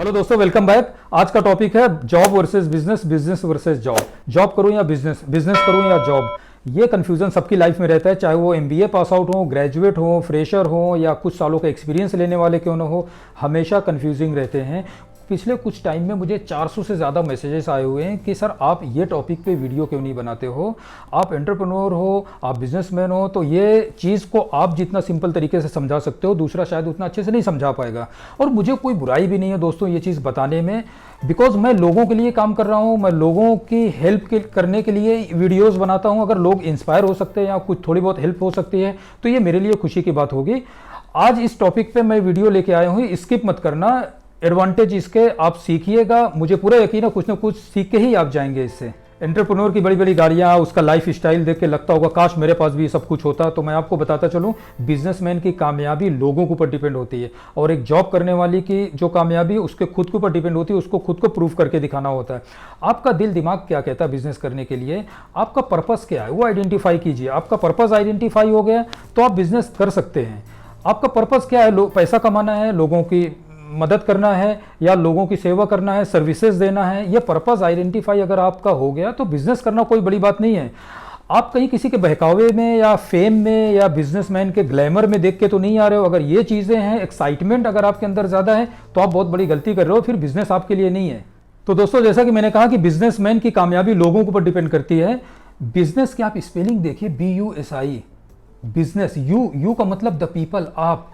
Hello दोस्तों, welcome back. आज का टॉपिक है job versus business, business versus job. Job करूं या बिजनेस, बिजनेस करूं या जॉब। ये कंफ्यूजन सबकी लाइफ में रहता है, चाहे वो एमबीए पास आउट हो, ग्रेजुएट हो, फ्रेशर हो या कुछ सालों का एक्सपीरियंस लेने वाले क्यों ना हो, हमेशा कंफ्यूजिंग रहते हैं। पिछले कुछ टाइम में मुझे 400 से ज़्यादा मैसेजेस आए हुए हैं कि सर आप ये टॉपिक पे वीडियो क्यों नहीं बनाते हो, आप एंटरप्रेन्योर हो, आप बिजनेसमैन हो, तो ये चीज़ को आप जितना सिंपल तरीके से समझा सकते हो दूसरा शायद उतना अच्छे से नहीं समझा पाएगा। और मुझे कोई बुराई भी नहीं है दोस्तों ये चीज़ बताने में, बिकॉज मैं लोगों के लिए काम कर रहा हूँ, मैं लोगों की हेल्प करने के लिए वीडियोज़ बनाता हूँ। अगर लोग इंस्पायर हो सकते हैं या कुछ थोड़ी बहुत हेल्प हो सकती है तो ये मेरे लिए खुशी की बात होगी। आज इस टॉपिक पे मैं वीडियो लेके आया हूँ, स्किप मत करना। एडवांटेज इसके आप सीखिएगा, मुझे पूरा यकीन है कुछ ना कुछ सीख के ही आप जाएंगे इससे। एंटरप्रेन्योर की बड़ी बड़ी गाड़ियाँ, उसका लाइफ स्टाइल देख के लगता होगा काश मेरे पास भी सब कुछ होता। तो मैं आपको बताता चलूँ, बिजनेसमैन की कामयाबी लोगों के ऊपर डिपेंड होती है, और एक जॉब करने वाली की जो कामयाबी उसके खुद के ऊपर डिपेंड होती है, उसको खुद को प्रूव करके दिखाना होता है। आपका दिल दिमाग क्या कहता है बिजनेस करने के लिए, आपका पर्पस क्या है वो आइडेंटिफाई कीजिए। आपका पर्पस आइडेंटिफाई हो गया तो आप बिजनेस कर सकते हैं। आपका पर्पस क्या है, पैसा कमाना है, लोगों की मदद करना है, या लोगों की सेवा करना है, सर्विसेज देना है, ये पर्पस आइडेंटिफाई अगर आपका हो गया तो बिजनेस करना कोई बड़ी बात नहीं है। आप कहीं किसी के बहकावे में या फेम में या बिजनेसमैन के ग्लैमर में देख के तो नहीं आ रहे हो। अगर ये चीज़ें हैं, एक्साइटमेंट अगर आपके अंदर ज़्यादा है तो आप बहुत बड़ी गलती कर रहे हो, फिर बिजनेस आपके लिए नहीं है। तो दोस्तों, जैसा कि मैंने कहा कि बिजनेसमैन की कामयाबी लोगों के ऊपर डिपेंड करती है। बिजनेस की आप स्पेलिंग देखिए, BUSI, बिजनेस। यू का मतलब द पीपल, आप।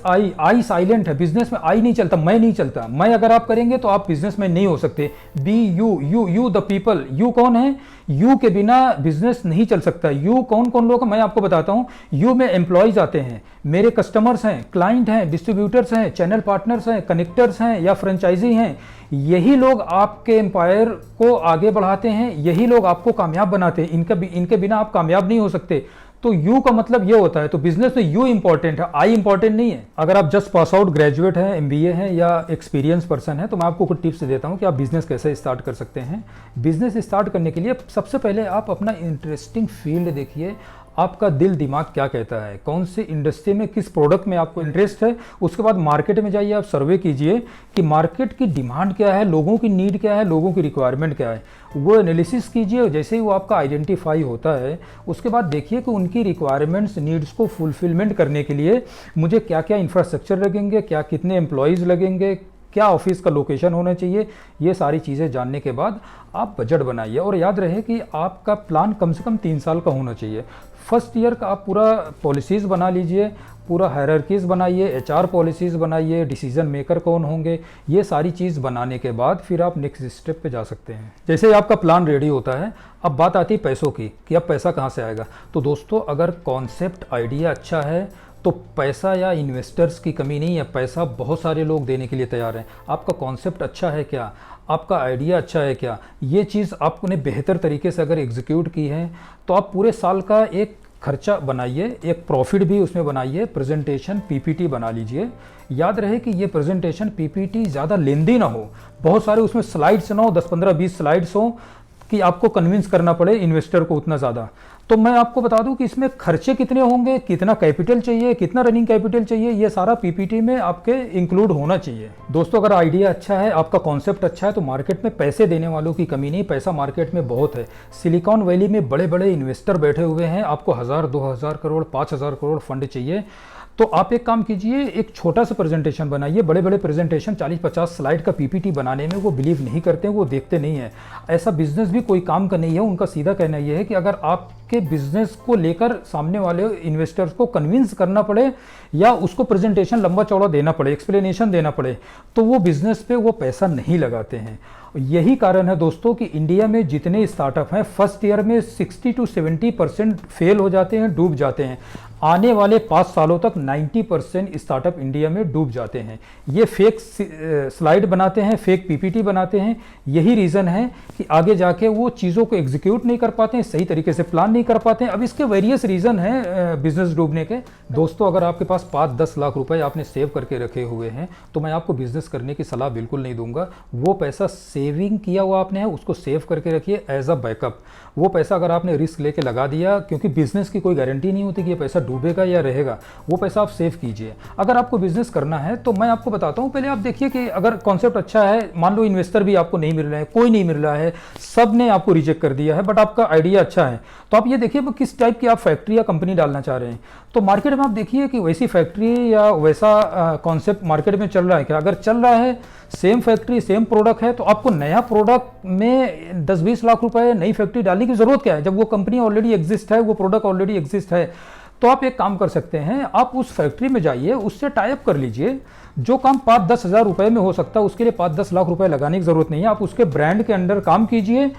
आई साइलेंट है, बिजनेस में आई नहीं चलता, मैं नहीं चलता। मैं अगर आप करेंगे तो आप बिजनेस में नहीं हो सकते। यू द पीपल, यू कौन है, यू के बिना बिजनेस नहीं चल सकता। यू कौन कौन लोग, मैं आपको बताता हूं। यू में एम्प्लॉयज आते हैं, मेरे कस्टमर्स हैं, क्लाइंट हैं, डिस्ट्रीब्यूटर्स हैं, चैनल पार्टनर्स हैं, कनेक्टर्स हैं या फ्रेंचाइजी हैं। यही लोग आपके एम्पायर को आगे बढ़ाते हैं, यही लोग आपको कामयाब बनाते हैं। इनके बिना आप कामयाब नहीं हो सकते। तो यू का मतलब ये होता है। तो बिजनेस में यू इंपॉर्टेंट है, आई इंपॉर्टेंट नहीं है। अगर आप जस्ट पास आउट ग्रेजुएट हैं, एमबीए हैं या एक्सपीरियंस पर्सन है, तो मैं आपको कुछ टिप्स देता हूं कि आप बिजनेस कैसे स्टार्ट कर सकते हैं। बिजनेस स्टार्ट करने के लिए सबसे पहले आप अपना इंटरेस्टिंग फील्ड देखिए, आपका दिल दिमाग क्या कहता है, कौन सी इंडस्ट्री में, किस प्रोडक्ट में आपको इंटरेस्ट है। उसके बाद मार्केट में जाइए, आप सर्वे कीजिए कि मार्केट की डिमांड क्या है, लोगों की नीड क्या है, लोगों की रिक्वायरमेंट क्या है, वो एनालिसिस कीजिए। जैसे ही वो आपका आइडेंटिफाई होता है उसके बाद देखिए कि उनकी रिक्वायरमेंट्स, नीड्स को फुलफिलमेंट करने के लिए मुझे क्या क्या इंफ्रास्ट्रक्चर लगेंगे, क्या कितने एम्प्लॉयज़ लगेंगे, क्या ऑफिस का लोकेशन होना चाहिए। ये सारी चीज़ें जानने के बाद आप बजट बनाइए, और याद रहे कि आपका प्लान कम से कम 3 साल का होना चाहिए। फर्स्ट ईयर का आप पूरा पॉलिसीज़ बना लीजिए, पूरा हायरार्कीज़ बनाइए, HR पॉलिसीज़ बनाइए, डिसीजन मेकर कौन होंगे, ये सारी चीज़ बनाने के बाद फिर आप नेक्स्ट स्टेप पे जा सकते हैं। जैसे ही आपका प्लान रेडी होता है, अब बात आती है पैसों की कि अब पैसा कहाँ से आएगा। तो दोस्तों, अगर कॉन्सेप्ट आइडिया अच्छा है तो पैसा या इन्वेस्टर्स की कमी नहीं है, पैसा बहुत सारे लोग देने के लिए तैयार हैं। आपका कॉन्सेप्ट अच्छा है क्या, आपका आइडिया अच्छा है क्या, ये चीज़ आपने बेहतर तरीके से अगर एग्जीक्यूट की है तो आप पूरे साल का एक खर्चा बनाइए, एक प्रॉफिट भी उसमें बनाइए, प्रेजेंटेशन PPT बना लीजिए। याद रहे कि ये प्रेजेंटेशन PPT ज़्यादा लेंदी ना हो, बहुत सारे उसमें स्लाइड्स ना हो, 10, 15, 20 स्लाइड्स हो कि आपको कन्विंस करना पड़े इन्वेस्टर को उतना ज़्यादा। तो मैं आपको बता दूं कि इसमें खर्चे कितने होंगे, कितना कैपिटल चाहिए, कितना रनिंग कैपिटल चाहिए, ये सारा PPT में आपके इंक्लूड होना चाहिए। दोस्तों, अगर आइडिया अच्छा है, आपका कॉन्सेप्ट अच्छा है, तो मार्केट में पैसे देने वालों की कमी नहीं, पैसा मार्केट में बहुत है। सिलिकॉन वैली में बड़े बड़े इन्वेस्टर बैठे हुए हैं, आपको 1000, 2000 करोड़, 5000 करोड़ फंड चाहिए तो आप एक काम कीजिए, एक छोटा सा प्रेजेंटेशन बनाइए। बड़े बड़े प्रेजेंटेशन 40-50 स्लाइड का PPT बनाने में वो बिलीव नहीं करते हैं, वो देखते नहीं है। ऐसा बिजनेस भी कोई काम का नहीं है। उनका सीधा कहना यह है कि अगर आपके बिजनेस को लेकर सामने वाले इन्वेस्टर्स को कन्विंस करना पड़े या उसको प्रेजेंटेशन लंबा चौड़ा देना पड़े, एक्सप्लेनेशन देना पड़े, तो वो बिजनेस पे वो पैसा नहीं लगाते हैं। यही कारण है दोस्तों कि इंडिया में जितने स्टार्टअप हैं, फर्स्ट ईयर में 60 to 70% फेल हो जाते हैं, डूब जाते हैं। आने वाले 5 सालों तक 90% स्टार्टअप इंडिया में डूब जाते हैं। ये फेक स्लाइड बनाते हैं, फेक PPT बनाते हैं। यही रीज़न है कि आगे जाके वो चीज़ों को एग्जीक्यूट नहीं कर पाते हैं, सही तरीके से प्लान नहीं कर पाते हैं। अब इसके वेरियस रीज़न हैं बिजनेस डूबने के। दोस्तों, अगर आपके पास 5-10 लाख रुपए आपने सेव करके रखे हुए हैं तो मैं आपको बिजनेस करने की सलाह बिल्कुल नहीं दूंगा। वो पैसा सेविंग किया हुआ आपने है, उसको सेव करके रखिए एज अ बैकअप। वो पैसा अगर आपने रिस्क लेके लगा दिया, क्योंकि बिजनेस की कोई गारंटी नहीं होती कि ये पैसा डूबेगा या रहेगा, वो पैसा आप सेव कीजिए। अगर आपको बिजनेस करना है तो मैं आपको बताता हूँ, पहले आप देखिए कि अगर कॉन्सेप्ट अच्छा है, मान लो इन्वेस्टर भी आपको नहीं मिल रहे हैं, कोई नहीं मिल रहा है, सब ने आपको रिजेक्ट कर दिया है, बट आपका आइडिया अच्छा है, तो आप ये देखिए किस टाइप की आप फैक्ट्री या कंपनी डालना चाह रहे हैं। तो मार्केट में आप देखिए कि वैसी फैक्ट्री या वैसा कॉन्सेप्ट मार्केट में चल रहा है क्या। अगर चल रहा है, सेम फैक्ट्री सेम प्रोडक्ट है, तो आपको नया प्रोडक्ट में 10-20 लाख रुपए नई फैक्ट्री डालने की जरूरत क्या है, जब वो कंपनी ऑलरेडी एग्जिस्ट है, वो प्रोडक्ट ऑलरेडी एग्जिस्ट है। तो आप एक काम कर सकते हैं, आप उस फैक्ट्री में जाइए, उससे टाई अप कर लीजिए। जो काम 5-10 हज़ार रुपए में हो सकता है, उसके लिए 5-10 लाख रुपए लगाने की जरूरत नहीं है। आप उसके ब्रांड के अंडर काम कीजिए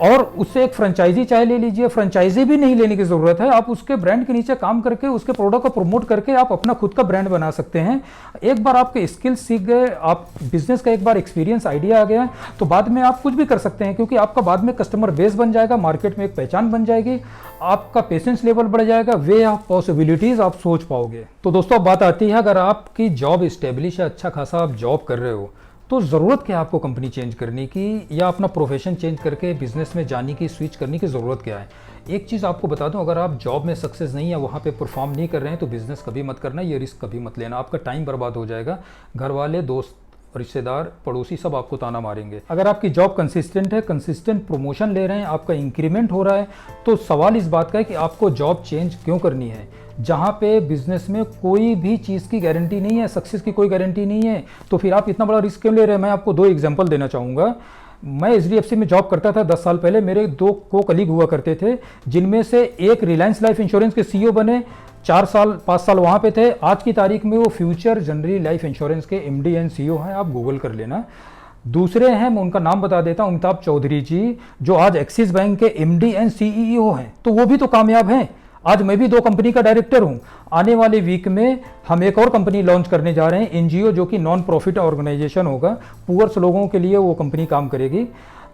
और उससे एक फ्रेंचाइजी चाहे ले लीजिए, फ्रेंचाइजी भी नहीं लेने की जरूरत है, आप उसके ब्रांड के नीचे काम करके उसके प्रोडक्ट को प्रमोट करके आप अपना खुद का ब्रांड बना सकते हैं। एक बार आपके स्किल्स सीख गए, आप बिजनेस का एक बार एक्सपीरियंस आइडिया आ गया, तो बाद में आप कुछ भी कर सकते हैं, क्योंकि आपका बाद में कस्टमर बेस बन जाएगा, मार्केट में एक पहचान बन जाएगी, आपका पेशेंस लेवल बढ़ जाएगा, वे ऑफ पॉसिबिलिटीज आप सोच पाओगे। तो दोस्तों अब बात आती है, अगर आपकी जॉब स्टेब्लिश है, अच्छा खासा आप जॉब कर रहे हो, तो ज़रूरत क्या है आपको कंपनी चेंज करने की या अपना प्रोफेशन चेंज करके बिजनेस में जाने की, स्विच करने की ज़रूरत क्या है। एक चीज़ आपको बता दूं, अगर आप जॉब में सक्सेस नहीं है, वहाँ पे परफॉर्म नहीं कर रहे हैं, तो बिजनेस कभी मत करना, ये रिस्क कभी मत लेना, आपका टाइम बर्बाद हो जाएगा। घर वाले, दोस्त, रिश्तेदार, पड़ोसी सब आपको ताना मारेंगे। अगर आपकी जॉब कंसिस्टेंट है, कंसिस्टेंट प्रमोशन ले रहे हैं, आपका इंक्रीमेंट हो रहा है, तो सवाल इस बात का है कि आपको जॉब चेंज क्यों करनी है। जहाँ पे बिजनेस में कोई भी चीज़ की गारंटी नहीं है, सक्सेस की कोई गारंटी नहीं है, तो फिर आप इतना बड़ा रिस्क क्यों ले रहे हैं। मैं आपको 2 एग्जांपल देना चाहूँगा। मैं HDFC में जॉब करता था 10 साल पहले, मेरे 2 को कलीग हुआ करते थे, जिनमें से एक रिलायंस लाइफ इंश्योरेंस के CEO बने, 4-5 साल वहाँ पे थे। आज की तारीख में वो फ्यूचर जनरली लाइफ इंश्योरेंस के MD एंड CEO हैं, आप गूगल कर लेना। दूसरे हैं, मैं उनका नाम बता देता हूं, अमिताभ चौधरी जी, जो आज एक्सिस बैंक के MD एंड CEO हैं, तो वो भी तो कामयाब हैं। आज मैं भी 2 कंपनी का डायरेक्टर हूं। आने वाले वीक में हम एक और कंपनी लॉन्च करने जा रहे हैं, NGO, जो कि नॉन प्रॉफिट ऑर्गेनाइजेशन होगा, पुअर्स लोगों के लिए वो कंपनी काम करेगी।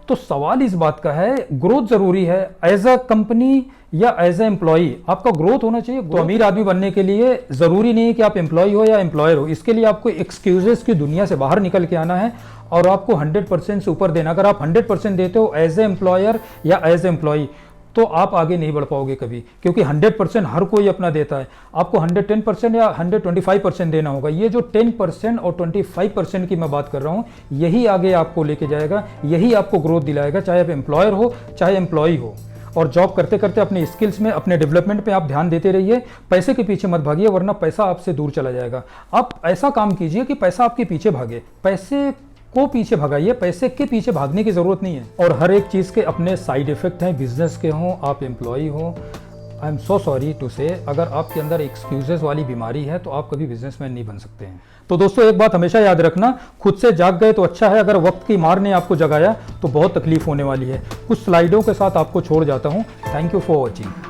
तो सवाल इस बात का है, ग्रोथ जरूरी है एज अ कंपनी या एज अ एम्प्लॉई, आपका ग्रोथ होना चाहिए। तो अमीर आदमी बनने के लिए जरूरी नहीं है कि आप एम्प्लॉय हो या एम्प्लॉयर हो, इसके लिए आपको एक्सक्यूजेस की दुनिया से बाहर निकल के आना है और आपको 100% से ऊपर देना। अगर आप 100% देते हो एज ए एम्प्लॉयर या एज ए एम्प्लॉई, तो आप आगे नहीं बढ़ पाओगे कभी, क्योंकि 100% हर कोई अपना देता है। आपको 110% या 125% देना होगा। ये जो 10% और 25% की मैं बात कर रहा हूँ, यही आगे आपको लेके जाएगा, यही आपको ग्रोथ दिलाएगा, चाहे आप एम्प्लॉयर हो चाहे एम्प्लॉई हो। और जॉब करते करते अपने स्किल्स में, अपने डेवलपमेंट पे आप ध्यान देते रहिए, पैसे के पीछे मत भागिए, वरना पैसा आपसे दूर चला जाएगा। आप ऐसा काम कीजिए कि पैसा आपके पीछे भागे, पैसे को पीछे भगाइए, पैसे के पीछे भागने की जरूरत नहीं है। और हर एक चीज़ के अपने साइड इफेक्ट हैं, बिजनेस के हों, आप एम्प्लॉई हो। I am so sorry to say, अगर आपके अंदर एक्सक्यूजेस वाली बीमारी है तो आप कभी बिजनेसमैन नहीं बन सकते हैं। तो दोस्तों एक बात हमेशा याद रखना, खुद से जाग गए तो अच्छा है, अगर वक्त की मार ने आपको जगाया तो बहुत तकलीफ होने वाली है। कुछ स्लाइडों के साथ आपको छोड़ जाता हूँ। Thank you for watching.